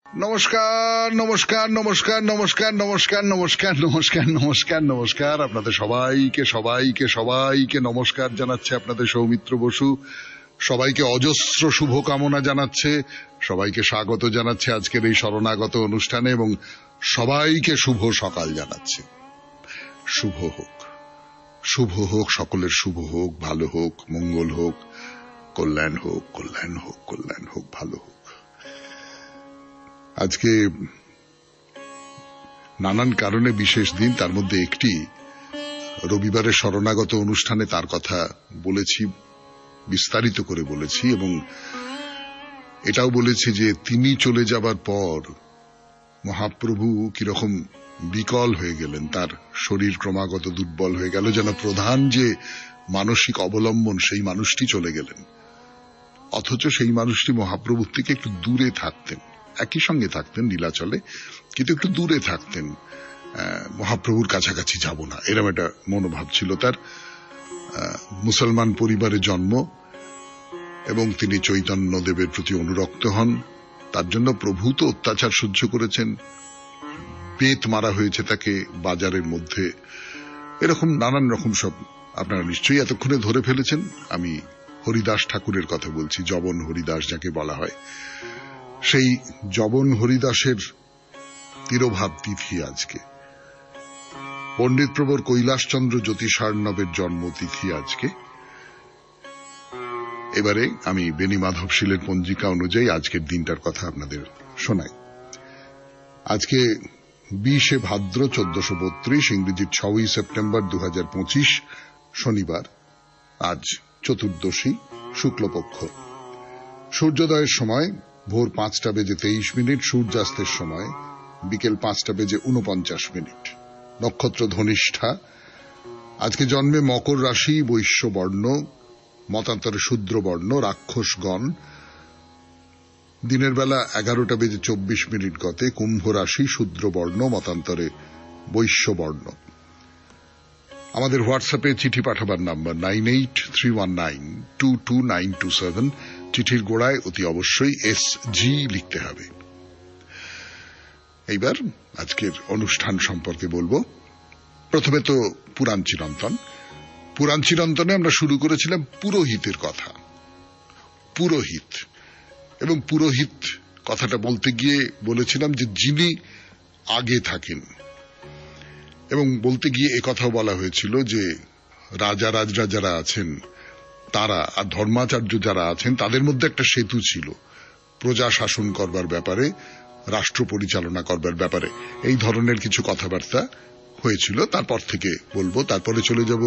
নমস্কার নমস্কার নমস্কার নমস্কার নমস্কার নমস্কার নমস্কার নমস্কার নমস্কার আপনাদের সবাইকে সবাইকে সবাইকে নমস্কার জানাচ্ছে আপনাদের সৌমিত্র বসু। সবাইকে অজস্র শুভকামনা জানাচ্ছে, সবাইকে স্বাগত জানাচ্ছে আজকের এই শরণাগত অনুষ্ঠানে এবং সবাইকে শুভ সকাল জানাচ্ছে। শুভ হোক, শুভ হোক, সকলের শুভ হোক, ভালো হোক, মঙ্গল হোক, কল্যাণ হোক, কল্যাণ হোক, কল্যাণ হোক, ভালো হোক। আজকে নানান কারণে বিশেষ দিন, তার মধ্যে একটি রবিবারের শরণাগত অনুষ্ঠানে তার কথা বলেছি, বিস্তারিত করে বলেছি এবং এটাও বলেছি যে তিনি চলে যাবার পর মহাপ্রভু কিরকম বিকল হয়ে গেলেন, তার শরীর ক্রমাগত দুর্বল হয়ে গেল, যেন প্রধান যে মানসিক অবলম্বন সেই মানুষটি চলে গেলেন। অথচ সেই মানুষটি মহাপ্রভুর থেকে একটু দূরে থাকতেন, একই সঙ্গে থাকতেন নীলাচলে, কিন্তু একটু দূরে থাকতেন, মহাপ্রভুর কাছাকাছি যাব না, এরকম একটা মনোভাব ছিল তার। মুসলমান পরিবারে জন্ম এবং তিনি চৈতন্য দেবের প্রতি অনুরক্ত হন, তার জন্য প্রভু তো অত্যাচার সহ্য করেছেন, বেত মারা হয়েছে তাকে বাজারের মধ্যে, এরকম নানান রকম সব আপনারা নিশ্চয়ই এতক্ষণে ধরে ফেলেছেন। আমি হরিদাস ঠাকুরের কথা বলছি, জবন হরিদাস যাকে বলা হয়। সেই জবন হরিদাসের তিরোভাব তিথি আজকে। পণ্ডিত প্রবর কৈলাসচন্দ্র জ্যোতিষার্ণবের জন্মতিথি আজকে। এবারে আমি বেণী মাধবশীলের পঞ্জিকা অনুযায়ী আজকের দিনটার কথা আপনাদের শোনাই। আজকে 20 ভাদ্র 1432, ইংরেজির 6 সেপ্টেম্বর 2025, শনিবার। আজ চতুর্দশী, শুক্লপক্ষ। সূর্যোদয়ের সময় ভোর 5:23, সূর্যাস্তের সময় বিকেল 5:49। নক্ষত্র ধনিষ্ঠা। আজকে জন্মে মকর রাশি, বৈশ্য বর্ণ, মতান্তরে শূদ্র বর্ণ, রাক্ষসগণ। দিনের বেলা 11:24 গতে কুম্ভ রাশি, শূদ্র বর্ণ, মতান্তরে বৈশ্য বর্ণ। আমাদের হোয়াটসঅ্যাপে চিঠি পাঠাবার নাম্বার 9831922927। চিঠির গোড়ায় অতি অবশ্যই SG লিখতে হবে। এইবার আজকের অনুষ্ঠান সম্পর্কে বলবো। প্রথমে তো পুরাণ চিরন্তন। পুরাণ চিরন্তনে আমরা শুরু করেছিলাম পুরোহিতের কথা। পুরোহিত এবং পুরোহিত কথাটা বলতে গিয়ে বলেছিলাম যে যিনি আগে থাকেন, এবং বলতে গিয়ে একথাও বলা হয়েছিল যে রাজরা যারা আছেন তারা আর ধর্মাচার্য যারা আছেন তাদের মধ্যে একটা সেতু ছিল প্রজা শাসন করবার ব্যাপারে, রাষ্ট্র পরিচালনা করবার ব্যাপারে। এই ধরনের কিছু কথাবার্তা হয়েছিল। তারপর থেকে বলবো। তারপরে চলে যাব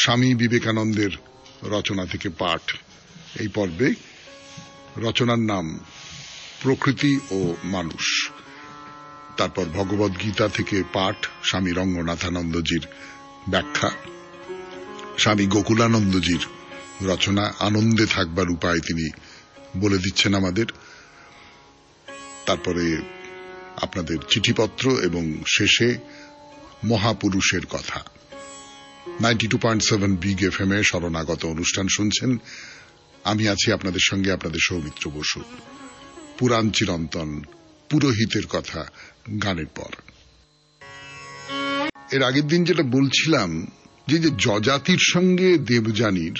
স্বামী বিবেকানন্দের রচনা থেকে পাঠ। এই পর্বে রচনার নাম প্রকৃতি ও মানুষ। তারপর ভগবদ গীতা থেকে পাঠ, স্বামী রঙ্গনাথানন্দজির ব্যাখ্যা, স্বামী গোকুলানন্দজির রচনা আনন্দে থাকবার উপায় তিনি বলে দিচ্ছেন আমাদের। তারপরে আপনাদের চিঠিপত্র এবং শেষে মহাপুরুষের কথা। 92.7 বিগ FM এ শরণাগত অনুষ্ঠান শুনছেন। আমি আছি আপনাদের সঙ্গে, আপনাদের সৌমিত্র বসু। পুরাণ চিরন্তন, পুরোহিতের কথা গানের পর। এর আগের দিন যেটা বলছিলাম যে যজাতির সঙ্গে দেবযানীর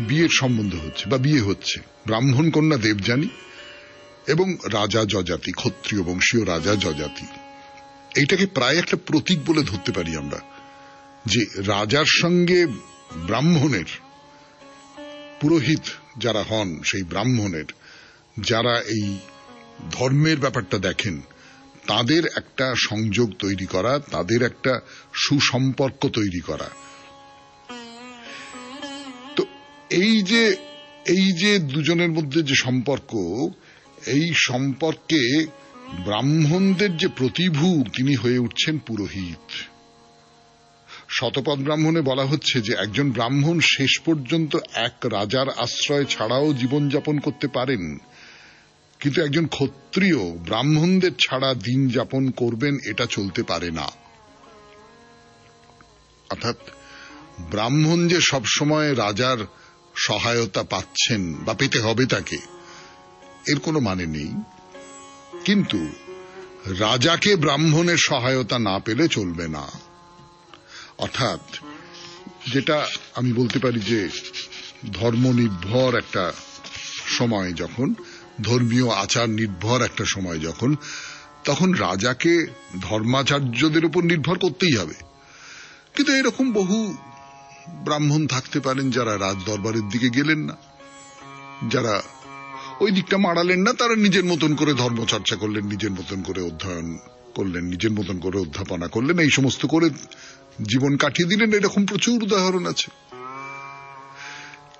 বিয়ের সম্বন্ধ হচ্ছে বা বিয়ে হচ্ছে। ব্রাহ্মণ কন্যা দেবযানী এবং রাজা যজাতি, ক্ষত্রিয় বংশীয় রাজা যজাতি। এইটাকে প্রায় একটা প্রতীক বলে ধরতে পারি আমরা, যে রাজার সঙ্গে ব্রাহ্মণের, পুরোহিত যারা হন সেই ব্রাহ্মণের, যারা এই ধর্মের ব্যাপারটা দেখেন, তাদের একটা সংযোগ তৈরি করা, তাদের একটা সুসম্পর্ক তৈরি করা। তো এই যে দুজনের মধ্যে যে সম্পর্ক, এই সম্পর্কে ব্রাহ্মণদের যে প্রতিভু, তিনি হয়ে উঠছেন পুরোহিত। শতপথ ব্রাহ্মণে বলা হচ্ছে যে একজন ব্রাহ্মণ শেষ পর্যন্ত এক রাজার আশ্রয় ছাড়াও জীবনযাপন করতে পারেন, কিন্তু একজন ক্ষত্রিয় ব্রাহ্মণদের ছাড়া দিন যাপন করবেন এটা চলতে পারে না। অর্থাৎ ব্রাহ্মণ যে সবসময় রাজার সহায়তা পাচ্ছেন বা পেতে হবে তাকে, এর কোনো মানে নেই। কিন্তু রাজাকে ব্রাহ্মণের সহায়তা না পেলে চলবে না। অর্থাৎ যেটা আমি বলতে পারি যে ধর্ম নির্ভর একটা সময় যখন, ধর্মীয় আচার নির্ভর একটা সময় যখন, তখন রাজাকে ধর্মাচার্যদের উপর নির্ভর করতেই হবে। কিন্তু এরকম বহু ব্রাহ্মণ থাকতে পারেন যারা রাজ দরবারের দিকে গেলেন না, যারা ওই দিকটা মাড়ালেন না, তারা নিজের মতন করে ধর্মচর্চা করলেন, নিজের মতন করে অধ্যয়ন করলেন, নিজের মতন করে অধ্যাপনা করলেন, এই সমস্ত করে জীবন কাটিয়ে দিলেন। এরকম প্রচুর উদাহরণ আছে।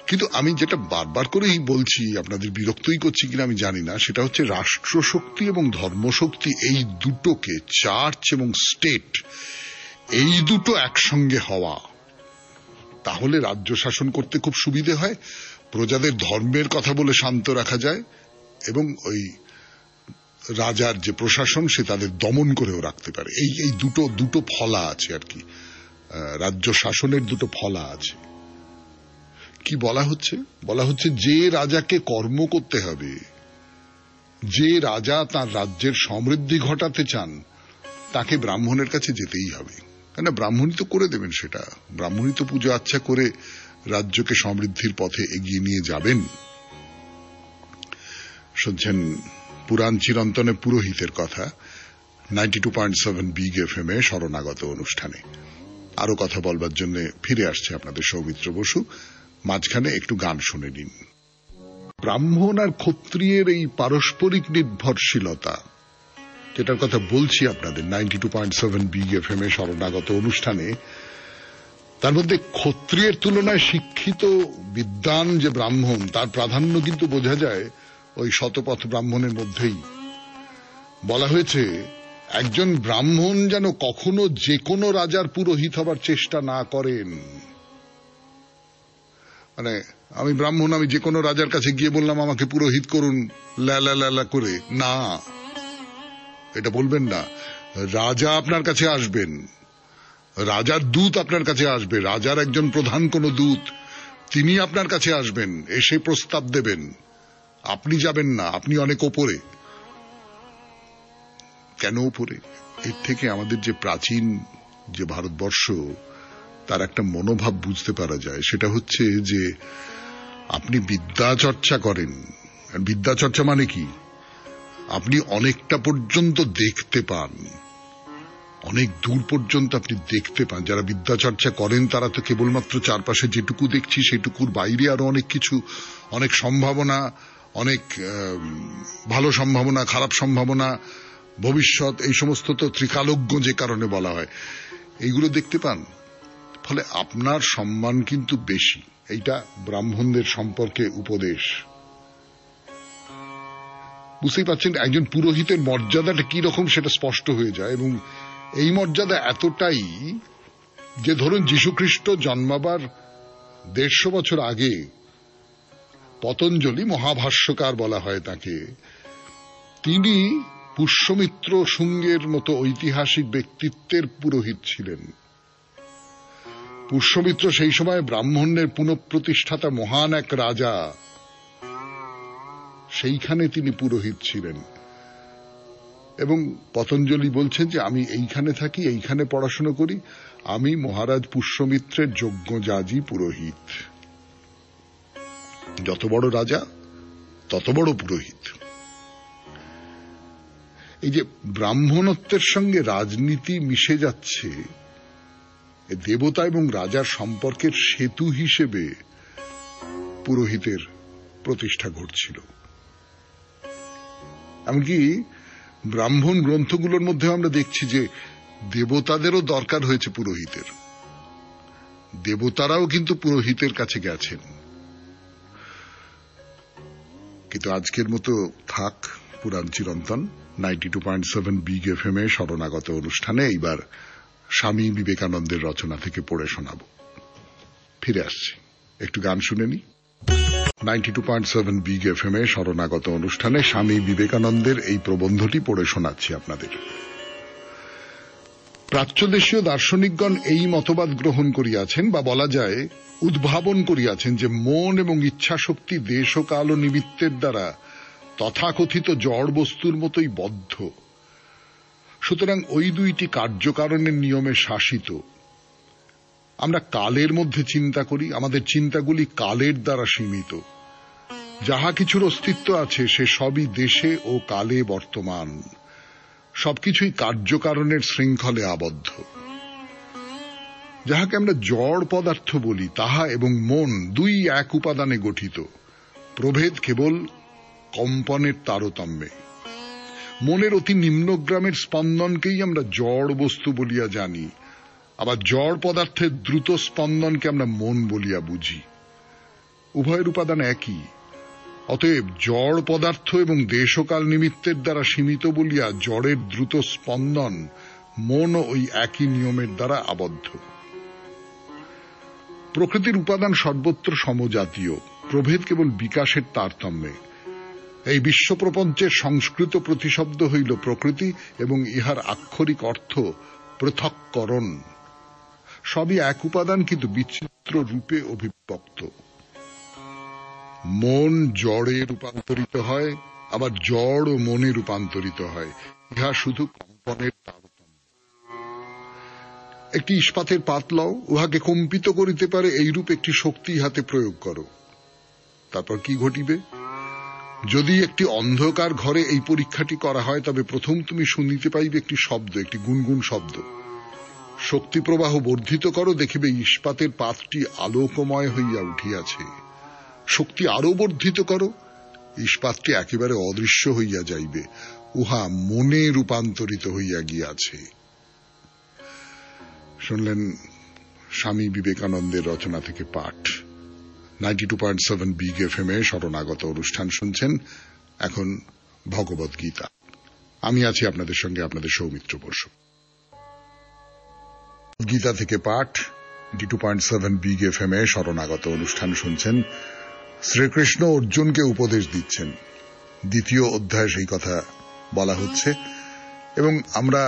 কিন্তু আমি যেটা বারবার করেই বলছি, আপনাদের বিরক্তই করছি কিনা আমি জানি না, সেটা হচ্ছে রাষ্ট্রশক্তি এবং ধর্মশক্তি, এই দুটোকে, চার্চ এবং স্টেট, এই দুটো একসঙ্গে হওয়া, তাহলে রাজ্য শাসন করতে খুব সুবিধে হয়, প্রজাদের ধর্মের কথা বলে শান্ত রাখা যায়, এবং ওই রাজার যে প্রশাসন সে তাদের দমন করেও রাখতে পারে। এই দুটো ফলা আছে আর কি, রাজ্য শাসনের দুটো ফলা আছে। কি বলা হচ্ছে? বলা হচ্ছে যে রাজাকে কর্ম করতে হবে, যে রাজা তার রাজ্যের সমৃদ্ধি ঘটাতে চান, তাকে ব্রাহ্মণের কাছে যেতেই হবে। কেন? ব্রাহ্মণই তো করে দেবেন সেটা, ব্রাহ্মণই তো পূজা আচ্ছা করে রাজ্যকে সমৃদ্ধির পথে এগিয়ে নিয়ে যাবেন। শুনছেন পুরাণ চিরন্তনে পুরোহিতের কথা, 92.7 বিগ FM এ শরণাগত অনুষ্ঠানে। আরো কথা বলবার জন্য ফিরে আসছে আপনাদের সৌমিত্র বসু। মাঝখানে একটু গান শুনে নিন। ব্রাহ্মণ আর ক্ষত্রিয়ের এই পারস্পরিক নির্ভরশীলতা, যেটার কথা বলছি আপনাদের 92.7 বিগ FM এ শরণাগত অনুষ্ঠানে, তার মধ্যে ক্ষত্রিয়ের তুলনায় শিক্ষিত বিদ্বান যে ব্রাহ্মণ, তার প্রাধান্য কিন্তু বোঝা যায় ওই শতপথ ব্রাহ্মণের মধ্যেই। বলা হয়েছে একজন ব্রাহ্মণ যেন কখনো যে কোনো রাজার পুরোহিত হবার চেষ্টা না করেন। মানে আমি ব্রাহ্মণ, আমি যে কোনো রাজার কাছে গিয়ে বললাম আমাকে পুরোহিত করুন লা করে, না, এটা বলবেন না। রাজা আপনার কাছে আসবেন, রাজার দূত আপনার কাছে আসবে, রাজার একজন প্রধান কোন দূত, তিনি আপনার কাছে আসবেন, এসে প্রস্তাব দেবেন, আপনি যাবেন না, আপনি অনেক ওপরে। কেন ওপরে? এর থেকে আমাদের যে প্রাচীন যে ভারতবর্ষ, তার একটা মনোভাব বুঝতে পারা যায়। সেটা হচ্ছে যে আপনি বিদ্যা চর্চা করেন, বিদ্যা চর্চা মানে কি? আপনি অনেকটা পর্যন্ত দেখতে পান, অনেক দূর পর্যন্ত আপনি দেখতে পান। যারা বিদ্যা চর্চা করেন তারা তো কেবলমাত্র চারপাশে যেটুকু দেখছি সেটুকুর বাইরে আরো অনেক কিছু, অনেক সম্ভাবনা, অনেক ভালো সম্ভাবনা, খারাপ সম্ভাবনা, ভবিষ্যৎ, এই সমস্ত তো ত্রিকালজ্ঞ যে কারণে বলা হয়, এইগুলো দেখতে পান। ফলে আপনার সম্মান কিন্তু বেশি। এইটা ব্রাহ্মণদের সম্পর্কে উপদেশ। বুঝতেই পারছেন একজন পুরোহিতের মর্যাদাটা কি রকম সেটা স্পষ্ট হয়ে যায়। এবং এই মর্যাদা এতটাই যে ধরুন যীশুখ্রিস্ট জন্মাবার 150 বছর আগে পতঞ্জলি, মহাভাষ্যকার বলা হয় তাকে, তিনি পুষ্যমিত্র শুঙ্গের মতো ঐতিহাসিক ব্যক্তিত্বের পুরোহিত ছিলেন। পুষ্যমিত্র সেই সময় ব্রাহ্মণ্যের পুনঃপ্রতিষ্ঠাতা মহান এক রাজা, সেইখানে তিনি পুরোহিত ছিলেন। এবং পতঞ্জলি বলছেন যে আমি এইখানে থাকি, এইখানে পড়াশোনা করি, আমি মহারাজ পুষ্যমিত্রের যজ্ঞযাজী পুরোহিত। যত বড় রাজা তত বড় পুরোহিত। এই যে ব্রাহ্মণত্বের সঙ্গে রাজনীতি মিশে যাচ্ছে, দেবতা এবং রাজার সম্পর্কের সেতু হিসেবে পুরোহিতের প্রতিষ্ঠা ঘটছিল। এমনকি ব্রাহ্মণ গ্রন্থগুলোর মধ্যে আমরা দেখছি যে দেবতাদেরও দরকার হয়েছে পুরোহিতের, দেবতারাও কিন্তু পুরোহিতের কাছে গেছেন। কিন্তু আজকের মতো থাক পুরাণ চিরন্তন 92.7 বিগ FM এ শরণাগত অনুষ্ঠানে এইবার স্বামী বিবেকানন্দের রচনা থেকে পড়ে শোনাব। ফিরে আসছি, একটু গান শুনে নি। 92.7 বিগ FM এ শরণাগত অনুষ্ঠানে স্বামী বিবেকানন্দের এই প্রবন্ধটি পড়ে শোনাচ্ছি আপনাদের। প্রাচ্যদেশীয় দার্শনিকগণ এই মতবাদ গ্রহণ করিয়াছেন, বা বলা যায় উদ্ভাবন করিয়াছেন, যে মন এবং ইচ্ছা শক্তি দেশ ও কাল ও নিমিত্তের দ্বারা তথাকথিত জড় বস্তুর মতোই বদ্ধ। সুতরাং ওই দুইটি কার্যকারণের নিয়মে শাসিত। আমরা কালের মধ্যে চিন্তা করি, আমাদের চিন্তাগুলি কালের দ্বারা সীমিত। যাহা কিছুর অস্তিত্ব আছে সে সবই দেশে ও কালে বর্তমান, সবকিছুই কার্যকারণের শৃঙ্খলে আবদ্ধ। যাহাকে আমরা জড় পদার্থ বলি তাহা এবং মন দুই এক উপাদানে গঠিত, প্রভেদ কেবল কম্পনের তারতম্যে। মনের অতি নিম্নগ্রামের স্পন্দনকেই আমরা জড় বস্তু বলিয়া জানি, আবার জড় পদার্থের দ্রুত স্পন্দনকে আমরা মন বলিয়া বুঝি। উভয়ের উপাদান একই। অতএব জড় পদার্থ এবং দেশকাল নিমিত্তের দ্বারা সীমিত বলিয়া জড়ের দ্রুত স্পন্দন মন ওই একই নিয়মের দ্বারা আবদ্ধ। প্রকৃতির উপাদান সর্বত্র সমজাতীয়, প্রভেদ কেবল বিকাশের তারতম্যে। এই বিশ্বপ্রপঞ্চের সংস্কৃত প্রতিশব্দ হইল প্রকৃতি এবং ইহার আক্ষরিক অর্থ পৃথক্করণ। সবই এক উপাদান কিন্তু বিচিত্র রূপে অভিব্যক্ত। মন জড়ে রূপান্তরিত হয়, আবার জড় ও মনে রূপান্তরিত হয়, ইহা শুধু কম্পনের তারতম্য। একটি ইস্পাতের পাত লও, উহাকে কম্পিত করিতে পারে এইরূপ একটি শক্তি ইহাতে প্রয়োগ করো, তারপর কি ঘটিবে? যদি একটি অন্ধকার ঘরে এই পরীক্ষাটি করা হয় তবে প্রথম তুমি শুনিতে পাইবে একটি শব্দ, একটি গুনগুন শব্দ। শক্তি প্রবাহ বর্ধিত করো, দেখিবে ইস্পাতের পাতটি আলোকময় হইয়া উঠিয়াছে। শক্তি আরো বর্ধিত করো, ইস্পাতটি একেবারে অদৃশ্য হইয়া যাইবে, উহা মনে রূপান্তরিত হইয়া গিয়াছে। শুনলেন স্বামী বিবেকানন্দের রচনা থেকে পাঠ। 92.7 বিগ এফএম এ শরণাগত অনুষ্ঠান শুনছেন। এখন ভগবত গীতা। আমি আছি আপনাদের সঙ্গে, আপনাদের সৌমিত্র বসু। গীতা থেকে পাঠ 92.7 বিগ এফএম এ শরণাগত অনুষ্ঠান শুনছেন। শ্রীকৃষ্ণ অর্জুনকে উপদেশ দিচ্ছেন। দ্বিতীয় অধ্যায়ে সেই কথা বলা হচ্ছে এবং আমরা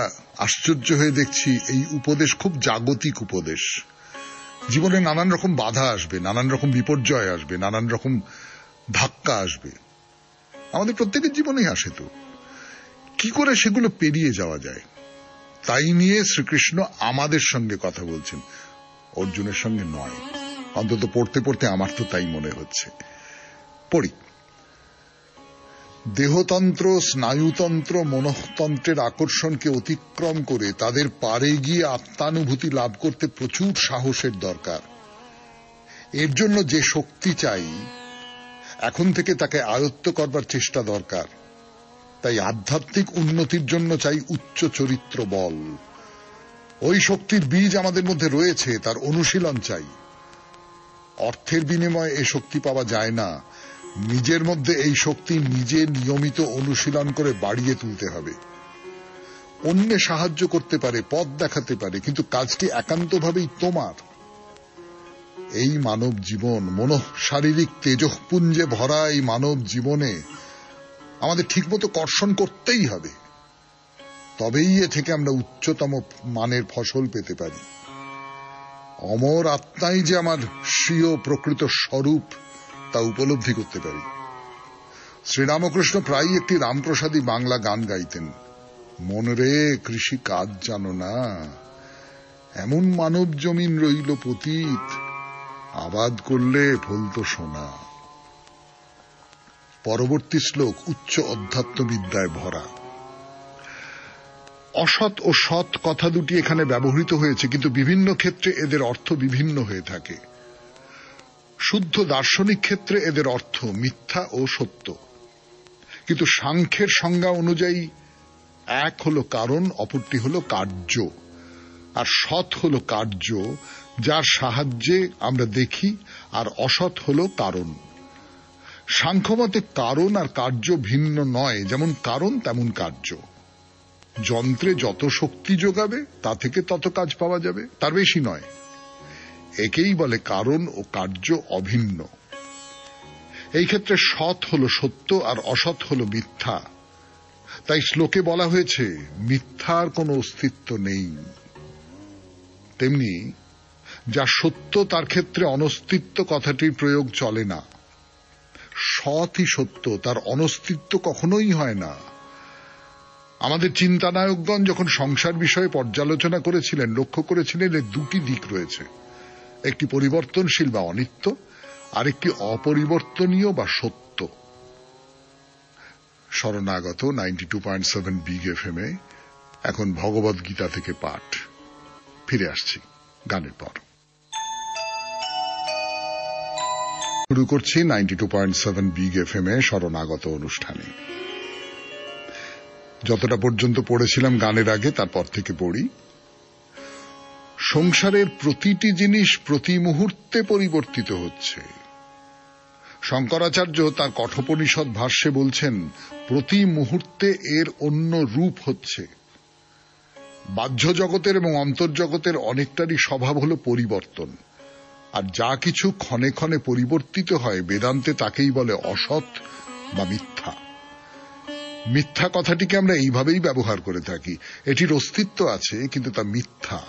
আশ্চর্য হয়ে দেখছি এই উপদেশ খুব জাগতিক উপদেশ। জীবনে নানান রকম বাধা আসবে, নানান রকম বিপর্যয় আসবে, নানান রকম ধাক্কা আসবে, আমাদের প্রত্যেকের জীবনেই আসে। তো কি করে সেগুলো পেরিয়ে যাওয়া যায় তাই নিয়ে শ্রীকৃষ্ণ আমাদের সঙ্গে কথা বলছেন, অর্জুনের সঙ্গে নয়। অন্তত পড়তে পড়তে আমার তো তাই মনে হচ্ছে। পড়ি। দেহতন্ত্র, স্নায়ুতন্ত্র, মনস্তন্ত্রের আকর্ষণকে অতিক্রম করে তাদের পারে গিয়ে আত্মানুভূতি লাভ করতে প্রচুর সাহসের দরকার। এর জন্য যে শক্তি চাই, এখন থেকে তাকে আয়ত্ত করবার চেষ্টা দরকার। তাই আধ্যাত্মিক উন্নতির জন্য চাই উচ্চ চরিত্র বল। ওই শক্তির বীজ আমাদের মধ্যে রয়েছে, তার অনুশীলন চাই। অর্থের বিনিময়ে এই শক্তি পাওয়া যায় না, নিজের মধ্যে এই শক্তি নিজে নিয়মিত অনুশীলন করে বাড়িয়ে তুলতে হবে। অন্যে সাহায্য করতে পারে, পথ দেখাতে পারে, কিন্তু কাজটি একান্তভাবেই তোমার। এই মানব জীবন, শারীরিক তেজঃপুঞ্জে ভরা এই মানব জীবনে আমাদের ঠিকমতো কর্ষণ করতেই হবে, তবেই এ থেকে আমরা উচ্চতম মানের ফসল পেতে পারি। অমর আত্মাই যে আমার স্বীয় প্রকৃত স্বরূপ তা উপলব্ধি করতে পারি। শ্রীরামকৃষ্ণ প্রায়ই একটি রামপ্রসাদী বাংলা গান গাইতেন। মন রে কৃষি কাজ জানো না, এমন মানব জমিন রইল পতিত, আবাদ করলে ফলতো সোনা। পরবর্তী শ্লোক উচ্চ অধ্যাত্মবিদ্যায় ভরা। অসৎ ও সৎ কথা দুটি এখানে ব্যবহৃত হয়েছে, কিন্তু বিভিন্ন ক্ষেত্রে এদের অর্থ বিভিন্ন হয়ে থাকে। শুদ্ধ দার্শনিক ক্ষেত্রে এদের অর্থ মিথ্যা ও সত্য, কিন্তু সাংখ্যের সংজ্ঞা অনুযায়ী এক হলো কারণ, অপরটি হলো কার্য। আর সৎ হলো কার্য যার সাহায্যে আমরা দেখি, আর অসৎ হলো কারণ। সাংখ্যমতে কারণ আর কার্য ভিন্ন নয়, যেমন কারণ তেমন কার্য। যন্ত্রে যত শক্তি যোগাবে তা থেকে তত কাজ পাওয়া যাবে, তার বেশি নয়। একেই বলে কারণ ও কার্য অভিন্ন। এই ক্ষেত্রে সৎ হলো সত্য আর অসৎ হলো মিথ্যা। তাই শ্লোকে বলা হয়েছে মিথ্যার কোনো অস্তিত্ব নেই। তেমনি যা সত্য তার ক্ষেত্রে অনস্তিত্ব কথাটির প্রয়োগ চলে না। সৎই সত্য, তার অনস্তিত্ব কখনোই হয় না। আমাদের চিন্তানায়কগণ যখন সংসার বিষয়ে পর্যালোচনা করেছিলেন, লক্ষ্য করেছিলেন এর দুটি দিক রয়েছে, একটি পরিবর্তনশীল বা অনিত্য, আর একটি অপরিবর্তনীয় বা সত্য। শরণাগত 92.7 বিগ এফএম এ এখন ভগবদ গীতা থেকে পাঠ। ফিরে আসছি গানের পর। শুরু করছি 92.7 বিগ এফএম এ শরণাগত অনুষ্ঠানে। যতটা পর্যন্ত পড়েছিলাম গানের আগে, তারপর থেকে পড়ি। সংসারের প্রতিটি জিনিস প্রতি মুহূর্তে পরিবর্তিত হচ্ছে। শঙ্করাচার্য তার কঠোপনিষদ ভাষ্যে বলছেন, প্রতি মুহূর্তে এর অন্য রূপ হচ্ছে। বাহ্য জগতের এবং অন্তর্জগতের অনেকটারই স্বভাব হল পরিবর্তন, আর যা কিছু ক্ষণে ক্ষণে পরিবর্তিত হয় বেদান্তে তাকেই বলে অসৎ বা মিথ্যা। মিথ্যা কথাটিকে আমরা এইভাবেই ব্যবহার করে থাকি, এটির অস্তিত্ব আছে কিন্তু তা মিথ্যা।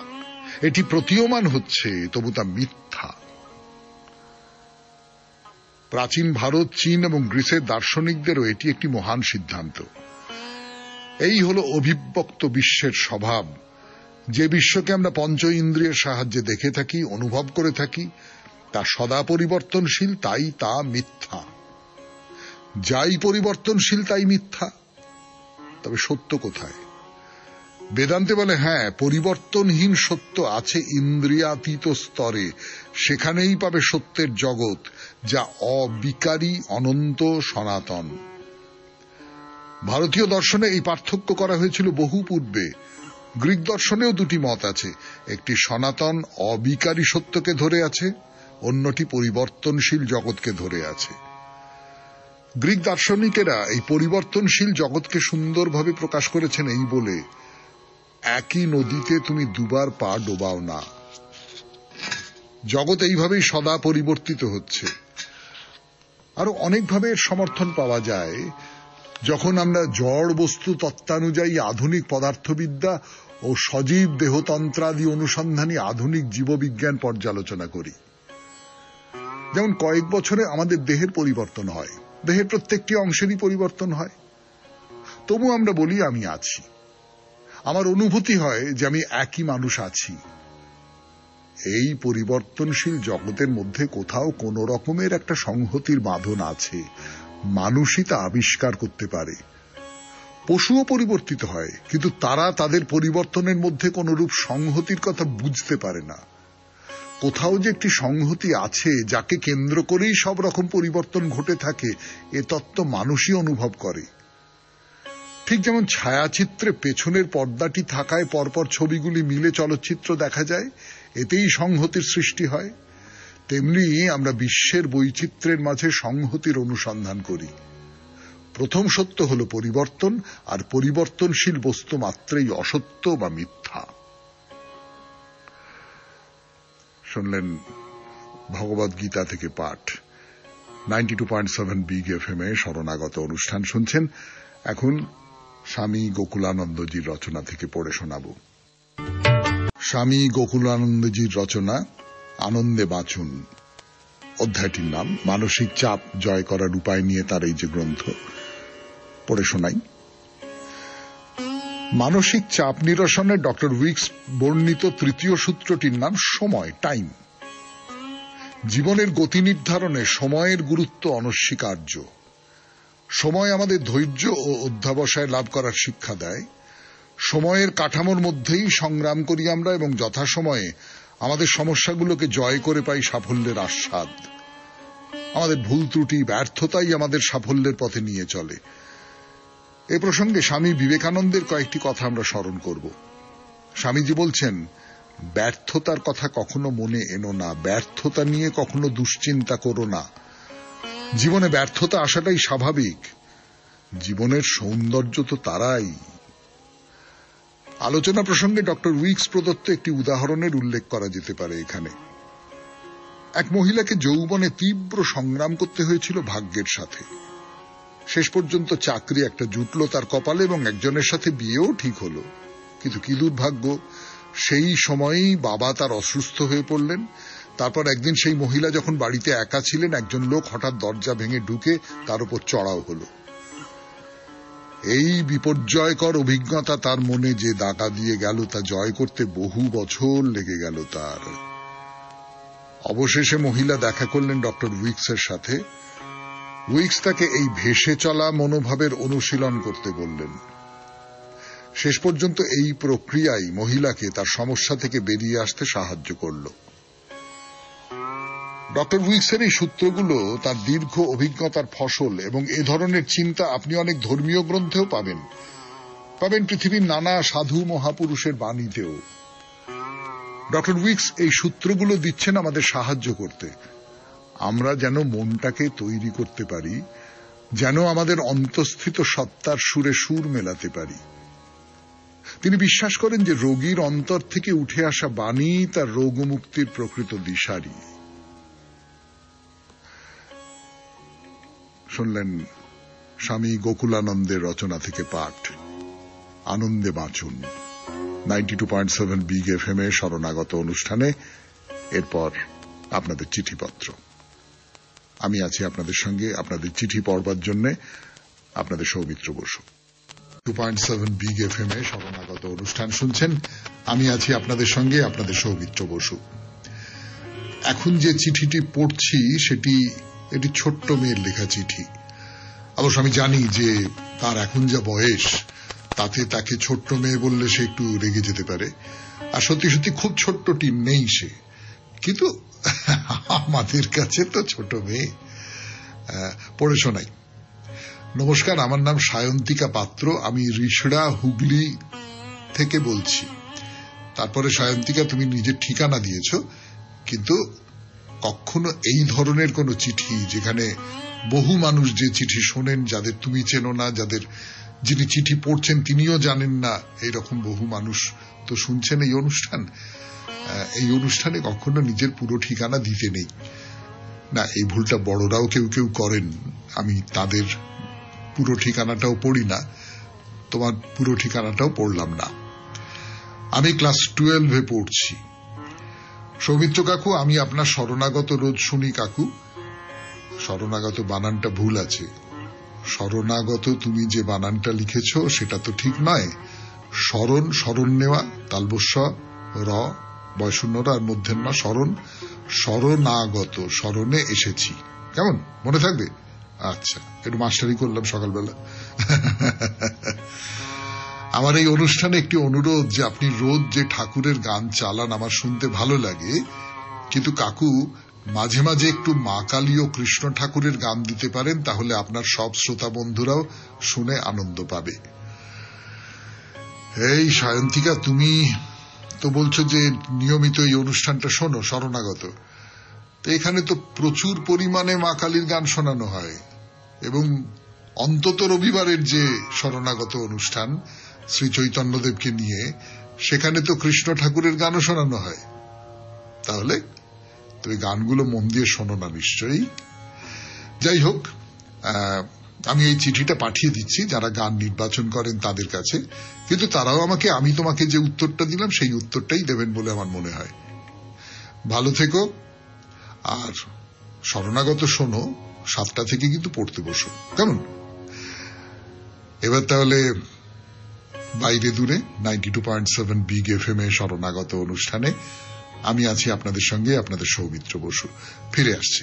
এটি প্রতীয়মান হচ্ছে তবু তা মিথ্যা। প্রাচীন ভারত, চীন এবং গ্রিসের দার্শনিকদেরও এটি একটি মহান সিদ্ধান্ত। এই হল অভিব্যক্ত বিশ্বের স্বভাব। যে বিশ্বকে আমরা পঞ্চ ইন্দ্রিয়ের সাহায্যে দেখে থাকি, অনুভব করে থাকি, তা সদা পরিবর্তনশীল, তাই তা মিথ্যা। যাই পরিবর্তনশীল তাই মিথ্যা। তবে সত্য কোথায়? বেদান্তে বলে, হ্যাঁ, পরিবর্তনহীন সত্য আছে ইন্দ্রিয়াতীত স্তরে, সেখানেই পাবে সত্যের জগৎ, যা অবিকারী, অনন্ত, সনাতন। ভারতীয় দর্শনে এই পার্থক্য করা হয়েছিল বহু পূর্বে। গ্রিক দর্শনেও দুটি মত আছে, একটি সনাতন অবিকারী সত্যকে ধরে আছে, অন্যটি পরিবর্তনশীল জগৎকে ধরে আছে। গ্রিক দার্শনিকেরা এই পরিবর্তনশীল জগৎকে সুন্দরভাবে প্রকাশ করেছেন এই বলে, একই নদীতে তুমি দুবার পা ডোবাও না। জগৎ এইভাবেই সদা পরিবর্তিত হচ্ছে। আরো অনেকভাবে এর সমর্থন পাওয়া যায়। যখন আমরা জড় বস্তু তত্ত্বানুযায়ী আধুনিক পদার্থবিদ্যা ও সজীব দেহতন্ত্রাদি অনুসন্ধানী আধুনিক জীববিজ্ঞান পর্যালোচনা করি, যেমন কয়েক বছরে আমাদের দেহের পরিবর্তন হয়, দেহের প্রত্যেকটি অংশেরই পরিবর্তন হয়, তবু আমরা বলি আমি আছি। আমার অনুভূতি হয় যে আমি একই মানুষ আছি। এই পরিবর্তনশীল জগতের মধ্যে কোথাও কোন রকমের একটা সংহতির বাঁধন আছে, মানুষই তা আবিষ্কার করতে পারে। পশুও পরিবর্তিত হয়, কিন্তু তারা তাদের পরিবর্তনের মধ্যে কোনরূপ সংহতির কথা বুঝতে পারে না। কোথাও যে একটি সংহতি আছে, যাকে কেন্দ্র করেই সব রকম পরিবর্তন ঘটে থাকে, এ তত্ত্ব মানুষই অনুভব করে। ঠিক যেমন ছায়াচিত্রে পেছনের পর্দাটি থাকায় পরপর ছবিগুলি মিলে চলচ্চিত্র দেখা যায়, এতেই সংহতির সৃষ্টি হয়, তেমনি আমরা বিশ্বের বৈচিত্র্যের মাঝে সংহতির অনুসন্ধান করি। প্রথম সত্য হল পরিবর্তন, আর পরিবর্তনশীল বস্তু মাত্রই অসত্য বা মিথ্যা। শুনলেন ভগবদ গীতা থেকে পাঠ। 92.7 বিগ এফএম এ শরণাগত অনুষ্ঠান শুনছেন। এখন স্বামী গোকুলানন্দজির রচনা থেকে পড়ে শোনাব। স্বামী গোকুলানন্দজির রচনা আনন্দে বাঁচুন। অধ্যায়টির নাম মানসিক চাপ জয় করার উপায় নিয়ে তার এই যে গ্রন্থ, পড়ে শোনাই। মানসিক চাপ নিরসনে ডক্টর উইকস বর্ণিত তৃতীয় সূত্রটির নাম সময়, টাইম। জীবনের গতি নির্ধারণে সময়ের গুরুত্ব অনস্বীকার্য। সময় আমাদের ধৈর্য ও অধ্যাবসায় লাভ করার শিক্ষা দেয়। সময়ের কাঠামোর মধ্যেই সংগ্রাম করি আমরা, এবং যথাসময়ে আমাদের সমস্যাগুলোকে জয় করে পাই সাফল্যের আস্বাদ। আমাদের ভুল ত্রুটি, ব্যর্থতাই আমাদের সাফল্যের পথে নিয়ে চলে। এ প্রসঙ্গে স্বামী বিবেকানন্দের কয়েকটি কথা আমরা স্মরণ করব। স্বামীজি বলছেন, ব্যর্থতার কথা কখনো মনে এনো না, ব্যর্থতা নিয়ে কখনো দুশ্চিন্তা করো না। জীবনে ব্যর্থতা আসাটাই স্বাভাবিক। জীবনের সৌন্দর্য তো তারাই। আলোচনা প্রসঙ্গে ডক্টর উইকস প্রদত্ত একটি উদাহরণের উল্লেখ করা যেতে পারে এখানে। এক মহিলাকে যৌবনে তীব্র সংগ্রাম করতে হয়েছিল ভাগ্যের সাথে। শেষ পর্যন্ত চাকরি একটা জুটল তার কপালে, এবং একজনের সাথে বিয়েও ঠিক হলো। কিন্তু কি দুর্ভাগ্য, সেই সময়েই বাবা তার অসুস্থ হয়ে পড়লেন। তারপর একদিন সেই মহিলা যখন বাড়িতে একা ছিলেন, একজন লোক হঠাৎ দরজা ভেঙে ঢুকে তার উপর চড়াও হলো। এই বিপর্যয়কর অভিজ্ঞতা তার মনে যে দাগা দিয়ে গেল, তা জয় করতে বহু বছর লেগে গেল তার। অবশেষে মহিলা দেখা করলেন ডক্টর উইকসের সাথে। উইকস তাকে এই ভেসে চলা মনোভাবের অনুশীলন করতে বললেন। শেষ পর্যন্ত এই প্রক্রিয়াই মহিলাকে তার সমস্যা থেকে বেরিয়ে আসতে সাহায্য করল। ডক্টর উইকসের এই সূত্রগুলো তার দীর্ঘ অভিজ্ঞতার ফসল, এবং এ ধরনের চিন্তা আপনি অনেক ধর্মীয় গ্রন্থেও পাবেন পৃথিবীর নানা সাধু মহাপুরুষের বাণীতেও। ডক্টর উইকস এই সূত্রগুলো দিচ্ছেন আমাদের সাহায্য করতে, আমরা যেন মনটাকে তৈরি করতে পারি, যেন আমাদের অন্তঃস্থিত সত্তার সুরে সুর মেলাতে পারি। তিনি বিশ্বাস করেন যে রোগীর অন্তর থেকে উঠে আসা বাণী তার রোগমুক্তির প্রকৃত দিশারি। শুনলেন স্বামী গোকুলানন্দের রচনা থেকে পাঠ, আনন্দে বাঁচুন, 92.7 বিগ এফএম এ শরণাগত অনুষ্ঠানে। এরপর আপনাদের চিঠিপত্র। আমি আছি আপনাদের সঙ্গে আপনাদের চিঠি পড়বার জন্য, আপনাদের সৌমিত্র বসু। 2.7 বিগ এফএম এ শরণাগত অনুষ্ঠান শুনছেন। আমি আছি আপনাদের সঙ্গে আপনাদের সৌমিত্র বসু। এখন যে চিঠিটি পড়ছি এটি ছোট্ট মেয়ের লেখা চিঠি। অবশ্য আমি জানি যে তার এখন যা বয়স, তাতে তাকে ছোট্ট মেয়ে বললে সে একটু রেগে যেতে পারে। আর সত্যি সত্যি খুব ছোট্টটি নেই সে, কিন্তু আমাদের কাছে তো ছোট মেয়ে। পড়ে শোনাই। নমস্কার, আমার নাম সায়ন্তিকা পাত্র, আমি রিষড়া হুগলি থেকে বলছি। তারপরে সায়ন্তিকা তুমি নিজের ঠিকানা দিয়েছ, কিন্তু কখনো এই ধরনের কোন চিঠি, যেখানে বহু মানুষ যে চিঠি শোনেন, যাদের তুমি চেনো না, যিনি চিঠি পড়ছেন তিনিও জানেন না, এইরকম বহু মানুষ তো শুনছেন এই অনুষ্ঠান। এই অনুষ্ঠানে কখনো নিজের পুরো ঠিকানা দিতে নেই না। এই ভুলটা বড়রাও কেউ কেউ করেন। আমি তাদের পুরো ঠিকানাটাও পড়ি না, তোমার পুরো ঠিকানাটাও পড়লাম না। আমি ক্লাস 12-এ পড়ছি। সৌমিত্র কাকু, আমি আপনার শরণাগত রোজ শুনি কাকু। শরণাগত বানানটা ভুল আছে। শরণাগত তুমি যে বানানটা লিখেছ সেটা তো ঠিক নয়। শরণ নেওয়া, তালবস্য র, বয়শূন্যরা আর মধ্যের না, শরণাগত, শরণে এসেছি। কেমন মনে থাকবে? আচ্ছা, একটু মাস্টারি করলাম সকালবেলা। আমার এই অনুষ্ঠানে একটি অনুরোধ, যে আপনি রোজ যে ঠাকুরের গান চালান আমার শুনতে ভালো লাগে, কিন্তু কাকু মাঝে মাঝে একটু মা কালী ও কৃষ্ণ ঠাকুরের গান দিতে পারেন, তাহলে আপনার সব শ্রোতা বন্ধুরাও শুনে আনন্দ পাবে। এই সায়ন্তিকা, তুমি তো বলছো যে নিয়মিত এই অনুষ্ঠানটা শোনো, শরণাগত। তো এখানে তো প্রচুর পরিমাণে মা কালীর গান শোনানো হয়, এবং অন্তত রবিবারের যে শরণাগত অনুষ্ঠান শ্রী চৈতন্যদেবকে নিয়ে, সেখানে তো কৃষ্ণ ঠাকুরের গানও শোনানো হয়। তাহলে তুমি গানগুলো মন দিয়ে শোনো না নিশ্চয়ই। যাই হোক, আমি এই চিঠিটা পাঠিয়ে দিচ্ছি যারা গান নির্বাচন করেন তাদের কাছে, কিন্তু তারাও আমাকে আমি তোমাকে যে উত্তরটা দিলাম সেই উত্তরটাই দেবেন বলে আমার মনে হয়। ভালো থেকো, আর শরণাগত শোনো, 7টা থেকে কিন্তু পড়তে বসো, কেমন? এবার তাহলে বাইরে দূরে 92.7 বিগ এফএম এ শরণাগত অনুষ্ঠানে আমি আছি আপনাদের সঙ্গে আপনাদের সৌমিত্র বসু। ফিরে আসছি,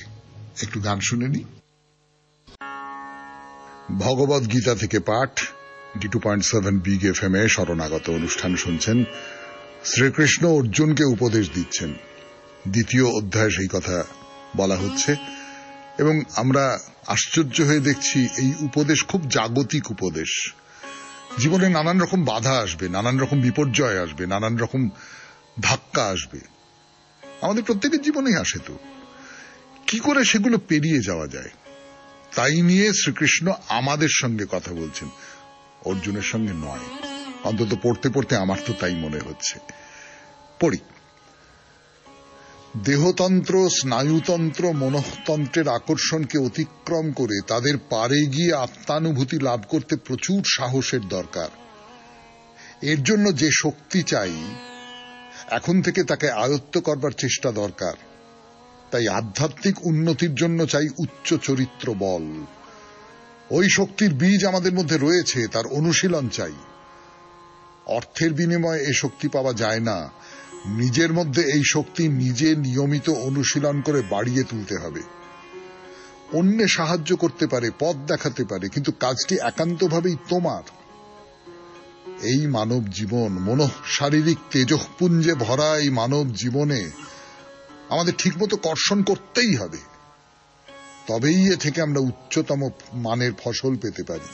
একটু গান শুনে নি। ভগবদ গীতা থেকে পাঠ, 92.7 বিগ এফএম এ শরণাগত অনুষ্ঠান শুনছেন। শ্রীকৃষ্ণ অর্জুনকে উপদেশ দিচ্ছেন। 2য় অধ্যায়ে সেই কথা বলা হচ্ছে, এবং আমরা আশ্চর্য হয়ে দেখছি এই উপদেশ খুব জাগতিক উপদেশ। জীবনে নানান রকম বাধা আসবে, নানান রকম বিপর্যয় আসবে, নানান রকম ধাক্কা আসবে, আমাদের প্রত্যেকের জীবনেই আসে। তো কি করে সেগুলো পেরিয়ে যাওয়া যায়, তাই নিয়ে শ্রীকৃষ্ণ আমাদের সঙ্গে কথা বলছেন, অর্জুনের সঙ্গে নয়। অন্তত পড়তে পড়তে আমার তো তাই মনে হচ্ছে। পড়ি। দেহতন্ত্র, স্নায়ুতন্ত্র, মনস্তন্ত্রের আকর্ষণকে অতিক্রম করে তাদের পারে গিয়ে আত্মানুভূতি লাভ করতে প্রচুর সাহসের দরকার। এর জন্য যে শক্তি চাই, এখন থেকে তাকে আয়ত্ত করবার চেষ্টা দরকার। তাই আধ্যাত্মিক উন্নতির জন্য চাই উচ্চ চরিত্র বল। ওই শক্তির বীজ আমাদের মধ্যে রয়েছে, তার অনুশীলন চাই। অর্থের বিনিময়ে এই শক্তি পাওয়া যায় না, নিজের মধ্যে এই শক্তি নিজে নিয়মিত অনুশীলন করে বাড়িয়ে তুলতে হবে। অন্যে সাহায্য করতে পারে, পথ দেখাতে পারে, কিন্তু কাজটি একান্তভাবেই তোমার। এই মানব জীবন, শারীরিক তেজঃপুঞ্জে ভরা এই মানব জীবনে আমাদের ঠিকমতো কর্ষণ করতেই হবে, তবেই এ থেকে আমরা উচ্চতম মানের ফসল পেতে পারি।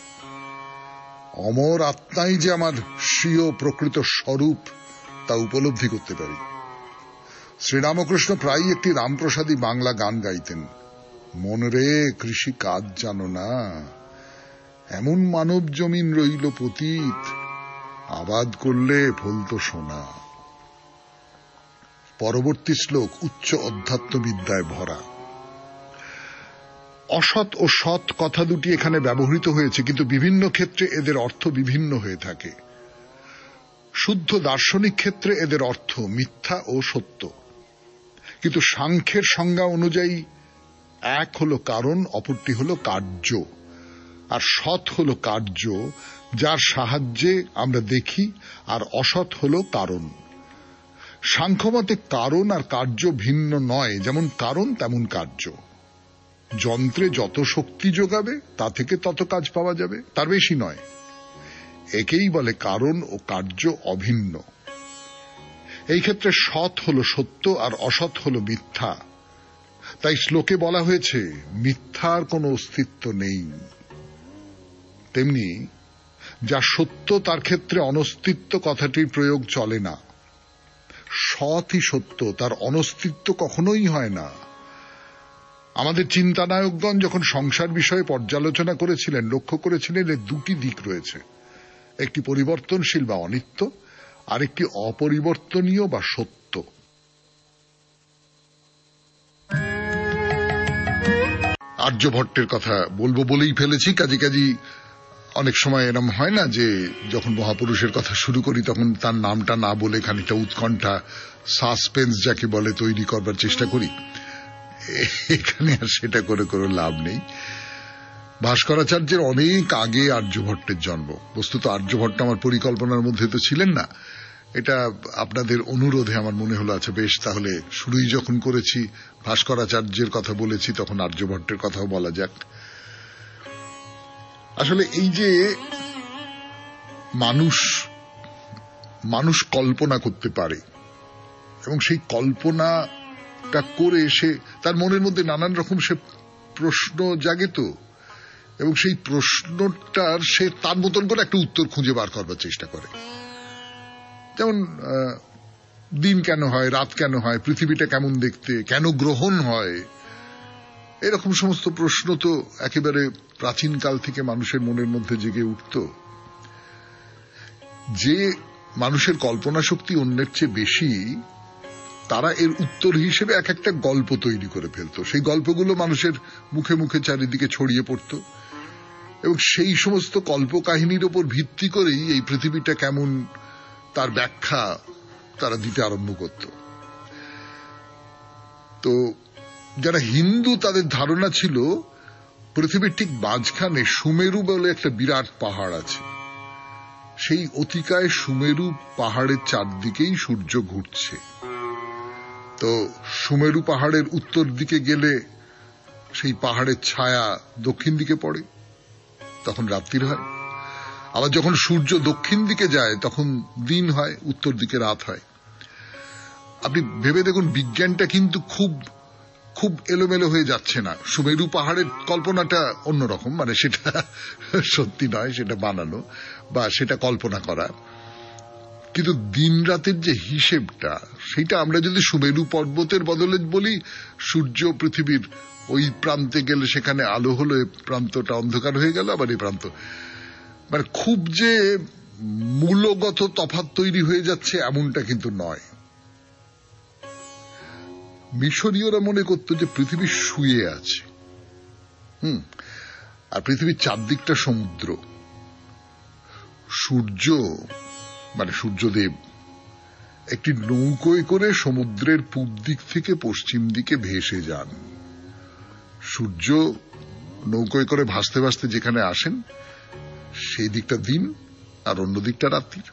অমর আত্মাই যে আমার স্বীয় প্রকৃত স্বরূপ তা উপলব্ধি করতে পারি। শ্রীরামকৃষ্ণ প্রায়ই একটি রামপ্রসাদী বাংলা গান গাইতেন, মন রে কৃষি কাজ জানো না, এমন মানব জমিন রইল পতিত, আবাদ করলে ফলতো সোনা। পরবর্তী শ্লোক উচ্চ অধ্যাত্মবিদ্যায় ভরা। অসৎ ও সৎ কথা দুটি এখানে ব্যবহৃত হয়েছে, কিন্তু বিভিন্ন ক্ষেত্রে এদের অর্থ বিভিন্ন হয়ে থাকে। শুদ্ধ দার্শনিক ক্ষেত্রে এদের অর্থ মিথ্যা ও সত্য, কিন্তু সাংখ্যের সংজ্ঞা অনুযায়ী এক হলো কারণ, অপরটি হলো কার্য। আর সৎ হলো কার্য যার সাহায্যে আমরা দেখি, আর অসৎ হলো কারণ। সাংখ্যমতে কারণ আর কার্য ভিন্ন নয়, যেমন কারণ তেমন কার্য। যন্ত্রে যত শক্তি যোগাবে তা থেকে তত কাজ পাওয়া যাবে, তার বেশি নয়। একেই বলে কারণ ও কার্য অভিন্ন। এই ক্ষেত্রে সৎ হলো সত্য আর অসৎ হলো মিথ্যা। তাই শ্লোকে বলা হয়েছে মিথ্যার কোনো অস্তিত্ব নেই। তেমনি যা সত্য তার ক্ষেত্রে অনস্তিত্ব কথাটির প্রয়োগ চলে না। সৎই সত্য, তার অনস্তিত্ব কখনোই হয় না। আমাদের চিন্তানায়কগণ যখন সংসার বিষয়ে পর্যালোচনা করেছিলেন, লক্ষ্য করেছিলেন এর দুটি দিক রয়েছে, একটি পরিবর্তনশীল বা অনিত্য, আর একটি অপরিবর্তনীয় বা সত্য। আর্যভট্টের কথা বলবো বলেই ফেলেছি, কাজী অনেক সময় এরম হয় না যে যখন মহাপুরুষের কথা শুরু করি তখন তার নামটা না বলে খানিকটা উৎকণ্ঠা, সাসপেন্স যাকে বলে, তৈরি করবার চেষ্টা করি। এখানে আর সেটা করে কোনো লাভ নেই। ভাস্করাচার্যের অনেক আগে আর্যভট্টের জন্ম। বস্তুত আর্যভট্ট আমার পরিকল্পনার মধ্যে তো ছিলেন না। এটা আপনাদের অনুরোধে আমার মনে হলো আচ্ছা বেশ, তাহলে শুরুই যখন করেছি, ভাস্করাচার্যের কথা বলেছি, তখন আর্যভট্টের কথাও বলা যাক। আসলে এই যে মানুষ কল্পনা করতে পারে এবং সেই কল্পনাটা করে সে তার মনের মধ্যে নানান রকম সে প্রশ্ন জাগে তো, এবং সেই প্রশ্নটার সে তার মতন করে একটা উত্তর খুঁজে বার করবার চেষ্টা করে। যেমন দিন কেন হয়, রাত কেন হয়, পৃথিবীটা কেমন দেখতে, কেন গ্রহণ হয়, এরকম সমস্ত প্রশ্ন তো একেবারে প্রাচীনকাল থেকে মানুষের মনের মধ্যে জেগে উঠত। যে মানুষের কল্পনা শক্তি অন্যের চেয়ে বেশি, তারা এর উত্তর হিসেবে এক একটা গল্প তৈরি করে ফেলত। সেই গল্পগুলো মানুষের মুখে মুখে চারিদিকে ছড়িয়ে পড়ত, এবং সেই সমস্ত কল্পকাহিনীর উপর ভিত্তি করেই এই পৃথিবীটা কেমন তার ব্যাখ্যা তারা দিতে আরম্ভ করত। তো যারা হিন্দু, তাদের ধারণা ছিল পৃথিবীর ঠিক মাঝখানে সুমেরু বলে একটা বিরাট পাহাড় আছে। সেই অতিকায় সুমেরু পাহাড়ের চারদিকেই সূর্য ঘুরছে। তো সুমেরু পাহাড়ের উত্তর দিকে গেলে সেই পাহাড়ের ছায়া দক্ষিণ দিকে পড়ে, তখন রাত্রি হয়। আবার যখন সূর্য দক্ষিণ দিকে যায় তখন দিন হয়, উত্তর দিকে রাত হয়। আপনি ভেবে দেখুন, বিজ্ঞানটা কিন্তু খুব খুব এলোমেলো হয়ে যাচ্ছে না। সুমেরু পাহাড়ের কল্পনাটা অন্যরকম, মানে সেটা সত্যি নয়, সেটা বানানো বা সেটা কল্পনা করা। কিন্তু দিন রাতের যে হিসেবটা, সেটা আমরা যদি সুমেরু পর্বতের বদলে বলি সূর্য পৃথিবীর ওই প্রান্তে গেলে সেখানে আলো হলো, এই প্রান্তটা অন্ধকার হয়ে গেল, আবার এই প্রান্ত, মানে খুব যে মূলগত তফাৎ তৈরি হয়ে যাচ্ছে এমনটা কিন্তু নয়। মিশরীয়রা মনে করত যে পৃথিবী শুয়ে আছে, আর পৃথিবীর চারদিকটা সমুদ্র। সূর্য মানে সূর্যদেব একটি নৌকোয় করে সমুদ্রের পূব দিক থেকে পশ্চিম দিকে ভেসে যান। সূর্য নৌকোয় করে ভাসতে ভাসতে যেখানে আসেন সেই দিকটা দিন আর অন্য দিকটা রাত্রির।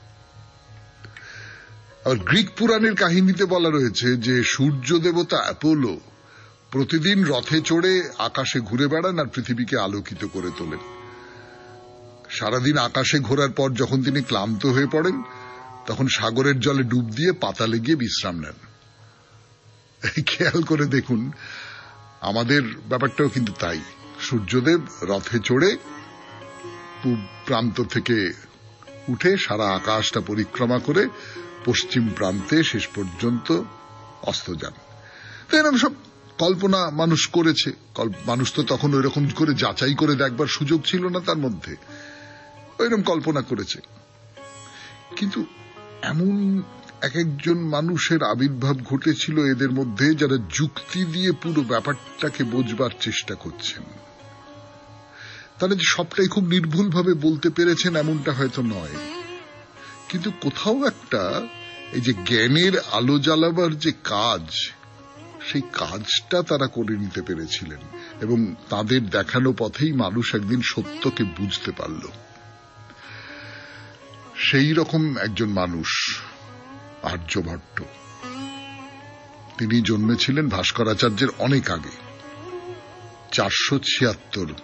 আর গ্রিক পুরাণের কাহিনীতে বলা রয়েছে যে সূর্য দেবতা অ্যাপোলো প্রতিদিন রথে চড়ে আকাশে ঘুরে বেড়ান আর পৃথিবীকে আলোকিত করে তোলেন। সারাদিন আকাশে ঘোরার পর যখন তিনি ক্লান্ত হয়ে পড়েন তখন সাগরের জলে ডুব দিয়ে পাতালে গিয়ে বিশ্রাম নেন। খেয়াল করে দেখুন, আমাদের ব্যাপারটাও কিন্তু তাই। সূর্যদেব রথে চড়ে পূব প্রান্ত থেকে উঠে সারা আকাশটা পরিক্রমা করে পশ্চিম প্রান্তে শেষ পর্যন্ত অস্ত যান। তো এরকম সব কল্পনা মানুষ করেছে। মানুষ তো তখন ওইরকম করে যাচাই করে দেখবার সুযোগ ছিল না তার মধ্যে, ওইরকম কল্পনা করেছে। কিন্তু এমন এক একজন মানুষের আবির্ভাব ঘটেছিল এদের মধ্যে যারা যুক্তি দিয়ে পুরো ব্যাপারটাকে বোঝবার চেষ্টা করছেন। তারা যে সবটাই খুব নির্ভুলভাবে বলতে পেরেছেন এমনটা হয়তো নয়, কিন্তু কোথাও একটা এই যে জ্ঞানের আলো জ্বালাবার যে কাজ, সেই কাজটা তারা করে নিতে পেরেছিলেন এবং তাদের দেখানো পথেই মানুষ একদিন সত্যকে বুঝতে পারল। সেই রকম একজন মানুষ আর্যভট্ট। তিনি জন্মেছিলেন ভাস্করাচার্যের অনেক আগে, 476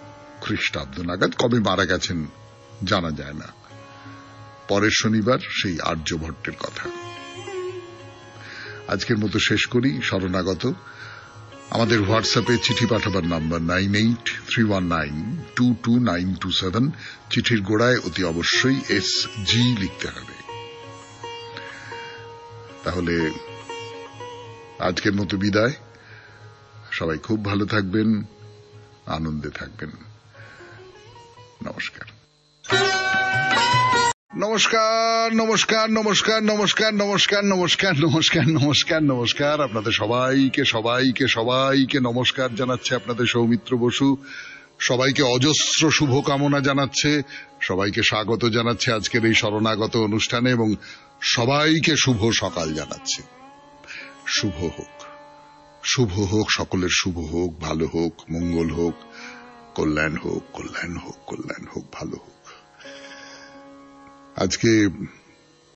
খ্রিস্টাব্দ নাগাদ। কবে মারা গেছেন জানা যায় না। পরের শনিবার সেই আর্যভট্টের কথা। আজকের মতো শেষ করি। শরণাগত। আমাদের হোয়াটসঅ্যাপে চিঠি পাঠাবার নাম্বার 9831922927। চিঠির গোড়ায় অতি অবশ্যই SG লিখতে হবে। তাহলে আজকের মতো বিদায়। সবাই খুব ভালো থাকবেন, আনন্দে থাকবেন। নমস্কার। নমস্কার নমস্কার নমস্কার নমস্কার নমস্কার নমস্কার নমস্কার নমস্কার নমস্কার। আপনাদের সবাইকে সবাইকে সবাইকে নমস্কার জানাচ্ছে আপনাদের সৌমিত্র বসু। সবাইকে অজস্র শুভকামনা জানাচ্ছে, সবাইকে স্বাগত জানাচ্ছে আজকের এই শরণাগত অনুষ্ঠানে এবং সবাইকে শুভ সকাল জানাচ্ছে। শুভ হোক, শুভ হোক, সকলের শুভ হোক, ভালো হোক, মঙ্গল হোক, কল্যাণ হোক, কল্যাণ হোক, কল্যাণ হোক, ভালো হোক। আজকে